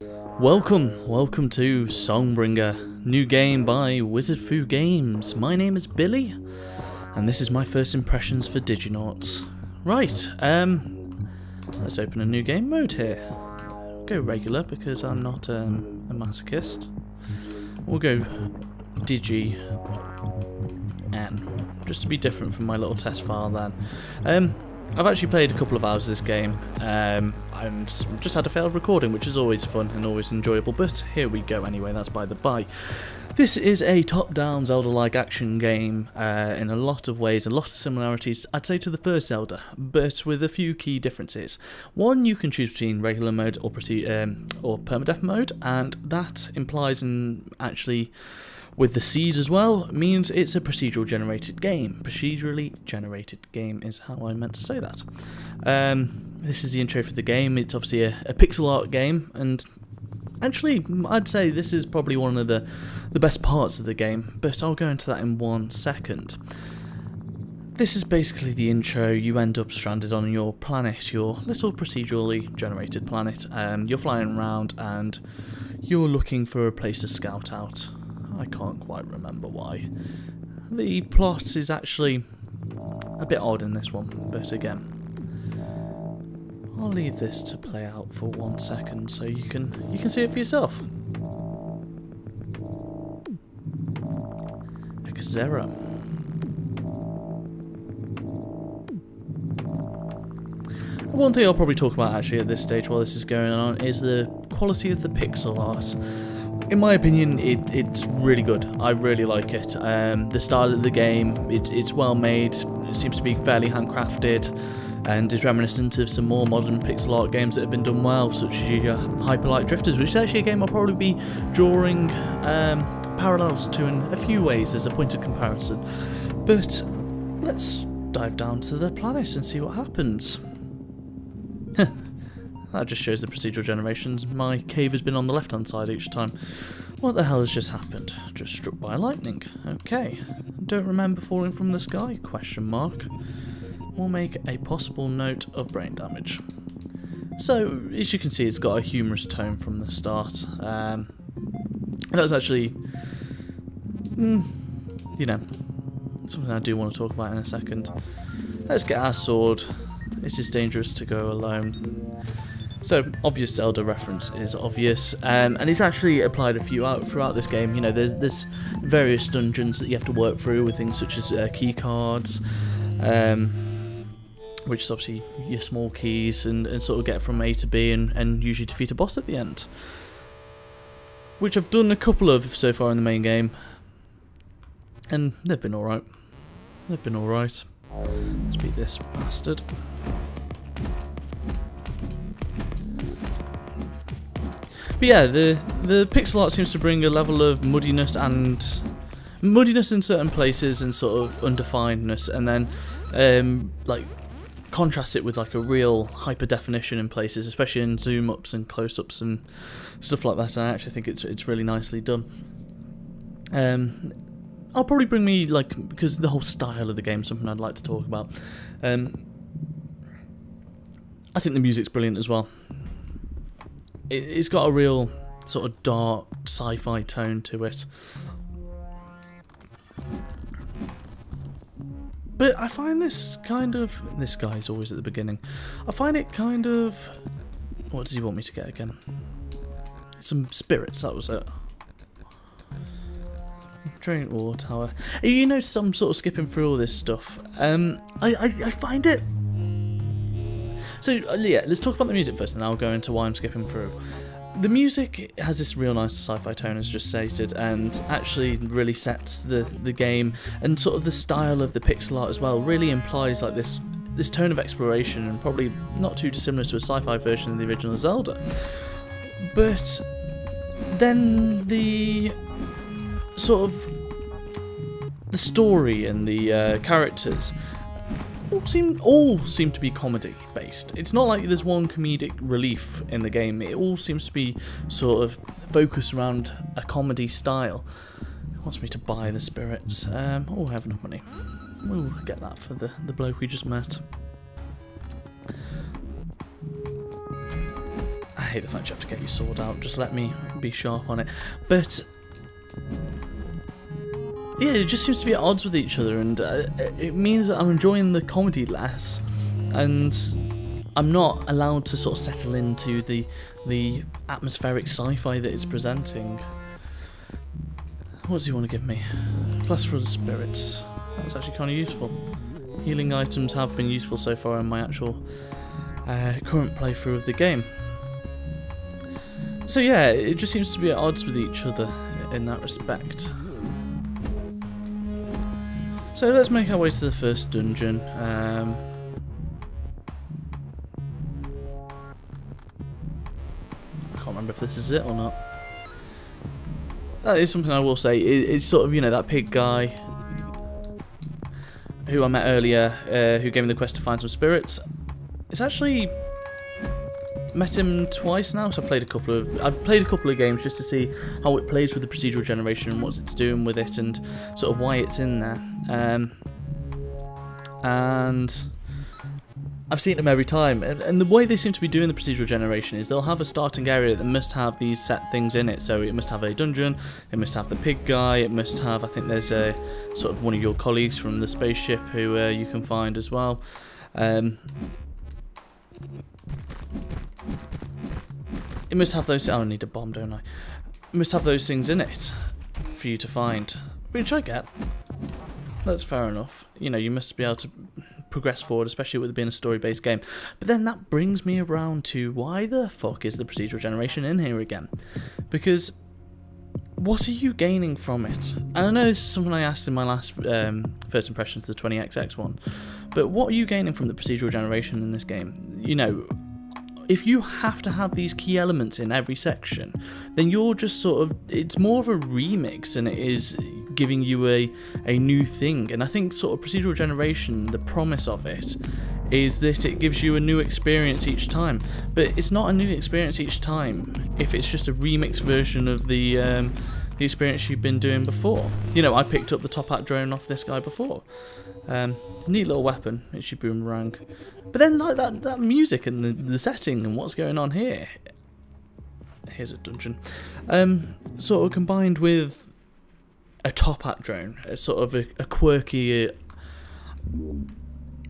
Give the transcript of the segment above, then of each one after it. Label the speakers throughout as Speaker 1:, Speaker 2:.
Speaker 1: Welcome to Songbringer, new game by Wizard Fu Games. My name is Billy, and this is my first impressions for Diginauts. Right, let's open a new game mode here. Go regular because I'm not a masochist. We'll go Digi N, just to be different from my little test file then. I've actually played a couple of hours of this game, and just had a failed recording, which is always fun and always enjoyable, but here we go anyway, that's by the by. This is a top-down Zelda-like action game in a lot of ways, a lot of similarities, I'd say, to the first Zelda, but with a few key differences. One, you can choose between regular mode or permadeath mode, and that implies actually with the seeds as well, means it's a procedural generated game. Procedurally generated game is how I meant to say that. This is the intro for the game. It's obviously a pixel art game, and actually I'd say this is probably one of the best parts of the game, but I'll go into that in 1 second. This is basically the intro. You end up stranded on your planet, your little procedurally generated planet. You're flying around and you're looking for a place to scout out. I can't quite remember why. The plot is actually a bit odd in this one, but again, I'll leave this to play out for 1 second so you can see it for yourself. Zero. One thing I'll probably talk about actually at this stage while this is going on is the quality of the pixel art. In my opinion, it's really good. I really like it. The style of the game, it's well made. It seems to be fairly handcrafted, and is reminiscent of some more modern pixel art games that have been done well, such as your Hyperlight Drifters, which is actually a game I'll probably be drawing parallels to in a few ways as a point of comparison. But let's dive down to the planet and see what happens. That just shows the procedural generations. My cave has been on the left hand side each time. What the hell has just happened? Just struck by lightning. Okay. Don't remember falling from the sky? Question mark. We'll make a possible note of brain damage. So, as you can see, it's got a humorous tone from the start. That's actually, you know, something I do want to talk about in a second. Let's get our sword. It is dangerous to go alone. So, obvious Zelda reference is obvious, and it's actually applied a few out throughout this game. You know, there's various dungeons that you have to work through with things such as key cards, which is obviously your small keys, and sort of get from A to B and usually defeat a boss at the end. Which I've done a couple of so far in the main game, and they've been alright. They've been alright. Let's beat this bastard. But yeah, the pixel art seems to bring a level of muddiness in certain places and sort of undefinedness, and then like contrast it with like a real hyper definition in places, especially in zoom ups and close ups and stuff like that. And I actually think it's really nicely done. I'll probably bring me because the whole style of the game is something I'd like to talk about. I think the music's brilliant as well. It's got a real sort of dark sci-fi tone to it. But I find this guy's always at the beginning. I find it kind of, what does he want me to get again? Some spirits, that was it. Train War Tower. You notice I'm sort of skipping through all this stuff. I find it. So yeah, let's talk about the music first, and I'll go into why I'm skipping through. The music has this real nice sci-fi tone, as just stated, and actually really sets the game, and sort of the style of the pixel art as well really implies like this tone of exploration, and probably not too dissimilar to a sci-fi version of the original Zelda. But then the sort of the story and the characters all seem to be comedy based. It's not like there's one comedic relief in the game. It all seems to be sort of focused around a comedy style. It wants me to buy the spirits. Oh, I have enough money. We'll get that for the bloke we just met. hate the fact you have to get your sword out. Just let me be sharp on it. But yeah, it just seems to be at odds with each other, and it means that I'm enjoying the comedy less, and I'm not allowed to sort of settle into the atmospheric sci-fi that it's presenting. What does he want to give me? Flask for the spirits. That's actually kind of useful. Healing items have been useful so far in my actual current playthrough of the game. So yeah, it just seems to be at odds with each other in that respect. So let's make our way to the first dungeon. I can't remember if this is it or not. That is something I will say. It's sort of, you know, that pig guy who I met earlier, who gave me the quest to find some spirits. It's actually met him twice now, so I've played a couple of games just to see how it plays with the procedural generation and what it's doing with it and sort of why it's in there. And I've seen them every time, and the way they seem to be doing the procedural generation is they'll have a starting area that must have these set things in it. So it must have a dungeon, it must have the pig guy, it must have, I think there's a sort of one of your colleagues from the spaceship who you can find as well. It must have those. Oh, I need a bomb, don't I? It must have those things in it for you to find, which I get. That's fair enough. You know, you must be able to progress forward, especially with it being a story-based game. But then that brings me around to why the fuck is the procedural generation in here again? Because what are you gaining from it? And I know this is something I asked in my last first impressions of the 20XX one, but what are you gaining from the procedural generation in this game? You know, if you have to have these key elements in every section, then you're just sort of, it's more of a remix than it is giving you a new thing. And I think sort of procedural generation, the promise of it is that it gives you a new experience each time, but it's not a new experience each time if it's just a remixed version of the experience you've been doing before. You know, I picked up the top hat drone off this guy before. Neat little weapon, it's your boomerang. But then like that music and the setting and what's going on here. Here's a dungeon. Sort of combined with a top hat drone, a sort of a quirky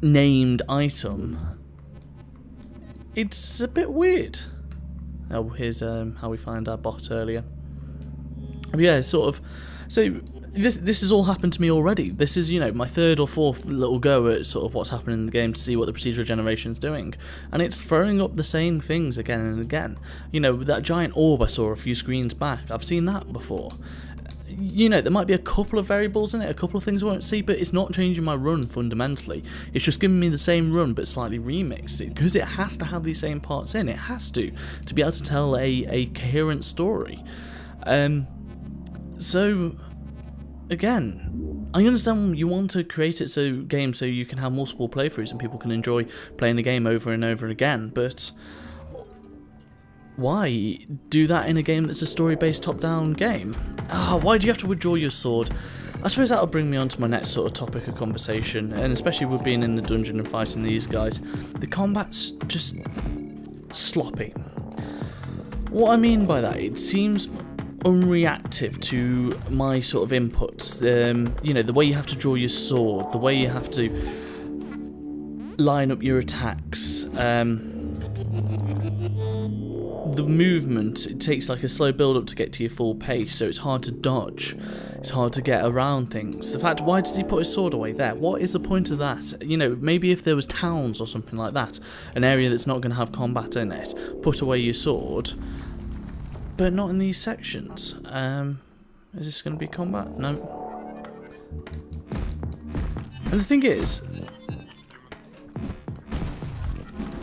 Speaker 1: named item. It's a bit weird. Oh, here's how we find our bot earlier. Yeah, sort of. So this has all happened to me already. This is, you know, my third or fourth little go at sort of what's happening in the game to see what the procedural generation's doing, and it's throwing up the same things again and again. You know, that giant orb I saw a few screens back, I've seen that before. You know, there might be a couple of variables in it, a couple of things I won't see, but it's not changing my run fundamentally. It's just giving me the same run but slightly remixed it, because it has to have these same parts in. It has to be able to tell a coherent story. So again, I understand you want to create it so you can have multiple playthroughs and people can enjoy playing the game over and over again, but why do that in a game that's a story-based top-down game? Why do you have to withdraw your sword? I suppose that'll bring me on to my next sort of topic of conversation, and especially with being in the dungeon and fighting these guys, the combat's just sloppy. What I mean by that, it seems unreactive to my sort of inputs. You know, the way you have to draw your sword, the way you have to line up your attacks, the movement, it takes like a slow build up to get to your full pace, so it's hard to dodge, it's hard to get around things. The fact, why does he put his sword away there? What is the point of that? You know, maybe if there was towns or something like that, an area that's not going to have combat in it, put away your sword, but not in these sections. Is this going to be combat? No. And the thing is,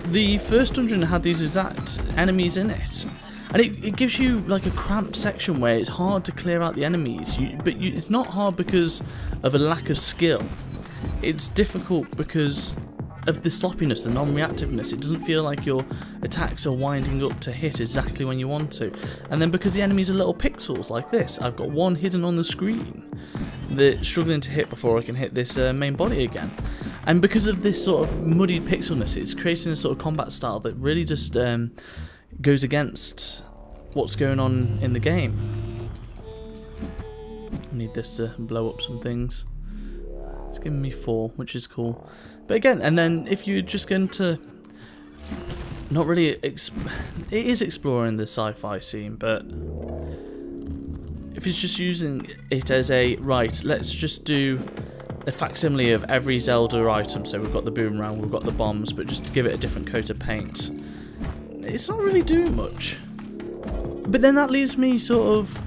Speaker 1: the first dungeon had these exact enemies in it, and it gives you like a cramped section where it's hard to clear out the enemies, but it's not hard because of a lack of skill. It's difficult because of the sloppiness, the non-reactiveness. It doesn't feel like your attacks are winding up to hit exactly when you want to. And then because the enemies are little pixels like this, I've got one hidden on the screen that's struggling to hit before I can hit this main body again. And because of this sort of muddied pixelness, it's creating a sort of combat style that really just goes against what's going on in the game. I need this to blow up some things. It's giving me 4, which is cool. But again, and then if you're just going to not really it is exploring the sci-fi scene, but if it's just using it as a right, let's just do a facsimile of every Zelda item. So we've got the boomerang, we've got the bombs, but just give it a different coat of paint. It's not really doing much. But then that leaves me sort of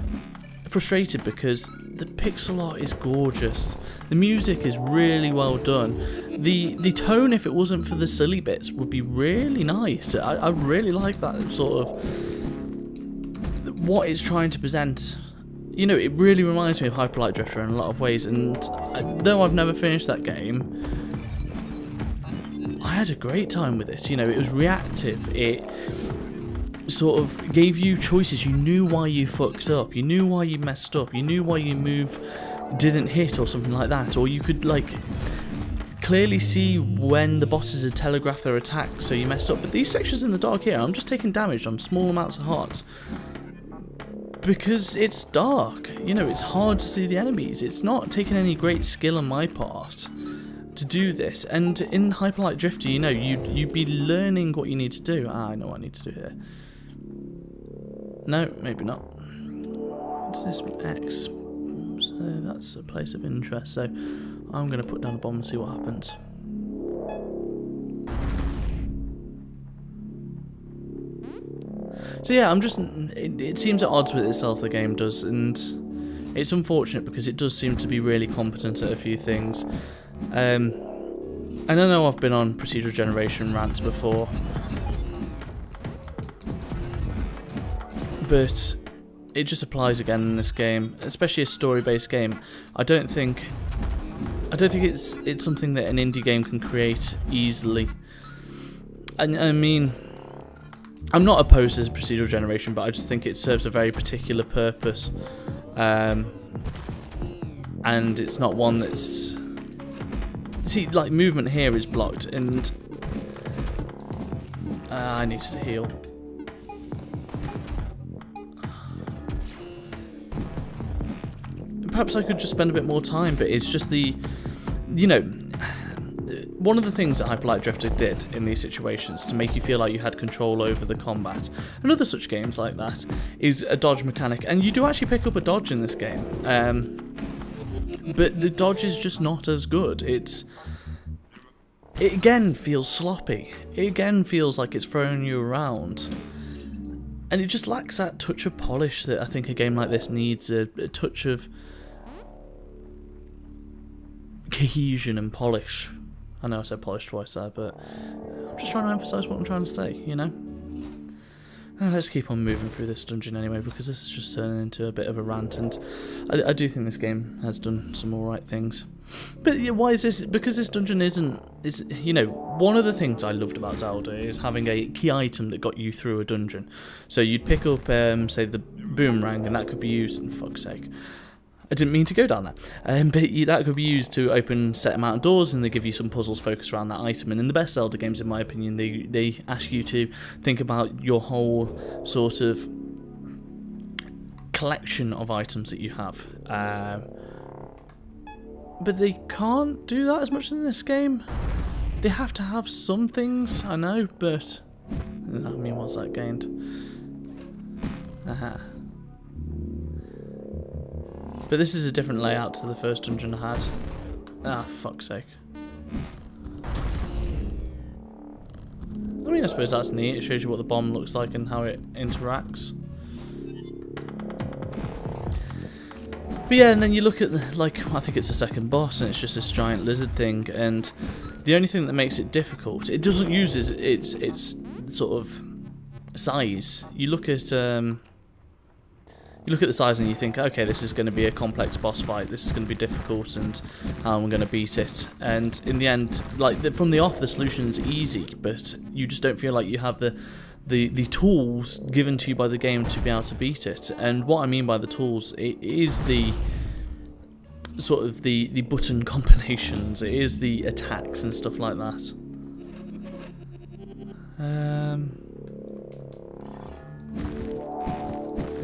Speaker 1: frustrated because the pixel art is gorgeous. The music is really well done. The tone, if it wasn't for the silly bits, would be really nice. I really like that sort of what it's trying to present. You know, it really reminds me of Hyper Light Drifter in a lot of ways, and though I've never finished that game, I had a great time with it. You know, it was reactive. It sort of gave you choices. You knew why you fucked up. You knew why you messed up. You knew why your move didn't hit or something like that. Or you could, like, clearly see when the bosses had telegraphed their attack, so you messed up. But these sections in the dark here, I'm just taking damage on small amounts of hearts because it's dark. You know, it's hard to see the enemies. It's not taking any great skill on my part to do this. And in Hyper Light Drifter, you know, you'd be learning what you need to do. I know what I need to do here. No, maybe not. What's this? X. So that's a place of interest. So I'm going to put down a bomb and see what happens. So yeah, I'm just... It seems at odds with itself, the game does, and it's unfortunate because it does seem to be really competent at a few things. And I know I've been on procedural generation rants before, but it just applies again in this game, especially a story-based game. I don't think it's something that an indie game can create easily. And I mean, I'm not opposed to procedural generation, but I just think it serves a very particular purpose, and it's not one that's... See, like, movement here is blocked, and I need to heal. Perhaps I could just spend a bit more time, but it's just the, you know, one of the things that Hyper Light Drifter did in these situations to make you feel like you had control over the combat, and other such games like that, is a dodge mechanic, and you do actually pick up a dodge in this game, but the dodge is just not as good. It again feels sloppy. It again feels like it's throwing you around. And it just lacks that touch of polish that I think a game like this needs, a touch of cohesion and polish. I know I said polish twice there, but I'm just trying to emphasise what I'm trying to say, you know? Let's keep on moving through this dungeon anyway, because this is just turning into a bit of a rant, and I do think this game has done some alright things. But yeah, why is this? Because this dungeon is, you know, one of the things I loved about Zelda is having a key item that got you through a dungeon. So you'd pick up, say, the boomerang, and that could be used, and fuck's sake, I didn't mean to go down that. But that could be used to open set amount of doors, and they give you some puzzles focused around that item. And in the best Zelda games, in my opinion, they ask you to think about your whole sort of collection of items that you have. But they can't do that as much in this game. They have to have some things, I know, but I mean, what's that gained? Aha. But this is a different layout to the first dungeon I had. Ah, fuck's sake. I mean, I suppose that's neat. It shows you what the bomb looks like and how it interacts. But yeah, and then you look at, like, I think it's the second boss, and it's just this giant lizard thing, and the only thing that makes it difficult, it doesn't use its sort of size. You look at the size and you think, okay, this is going to be a complex boss fight, this is going to be difficult, and how I'm going to beat it. And in the end, like, from the off, the solution is easy, but you just don't feel like you have the tools given to you by the game to be able to beat it. And what I mean by the tools, it is the sort of the button combinations, it is the attacks and stuff like that.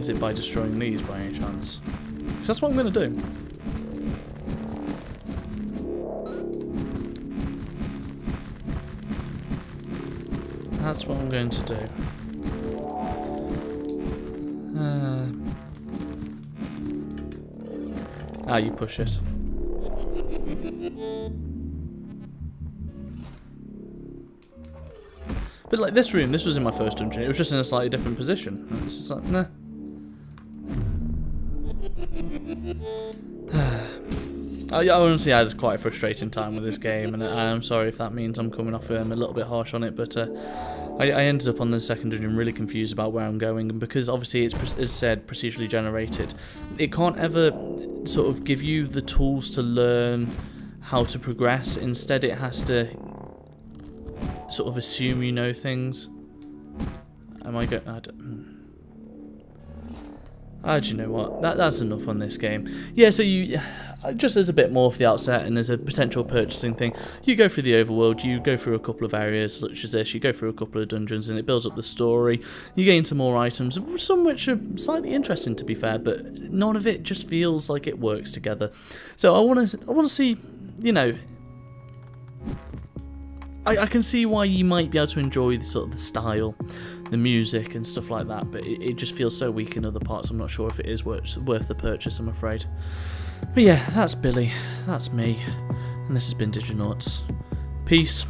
Speaker 1: Is it by destroying these by any chance? Because that's what I'm going to do. That's what I'm going to do. You push it. But like this room, this was in my first dungeon. It was just in a slightly different position. It's just like, nah. I honestly had quite a frustrating time with this game, and I'm sorry if that means I'm coming off a little bit harsh on it, but I ended up on the second dungeon really confused about where I'm going, and because obviously it's, as said, procedurally generated, it can't ever sort of give you the tools to learn how to progress. Instead, it has to sort of assume you know things. Am I going? Do you know what? That's enough on this game. Yeah, so you just as a bit more for the outset and as a potential purchasing thing, you go through the overworld, you go through a couple of areas such as this, you go through a couple of dungeons and it builds up the story, you gain some more items, some which are slightly interesting to be fair, but none of it just feels like it works together. So I want to see, you know, I can see why you might be able to enjoy the sort of the style, the music and stuff like that, but it just feels so weak in other parts. I'm not sure if it is worth the purchase, I'm afraid. But yeah, that's Billy, that's me, and this has been Diginauts. Peace.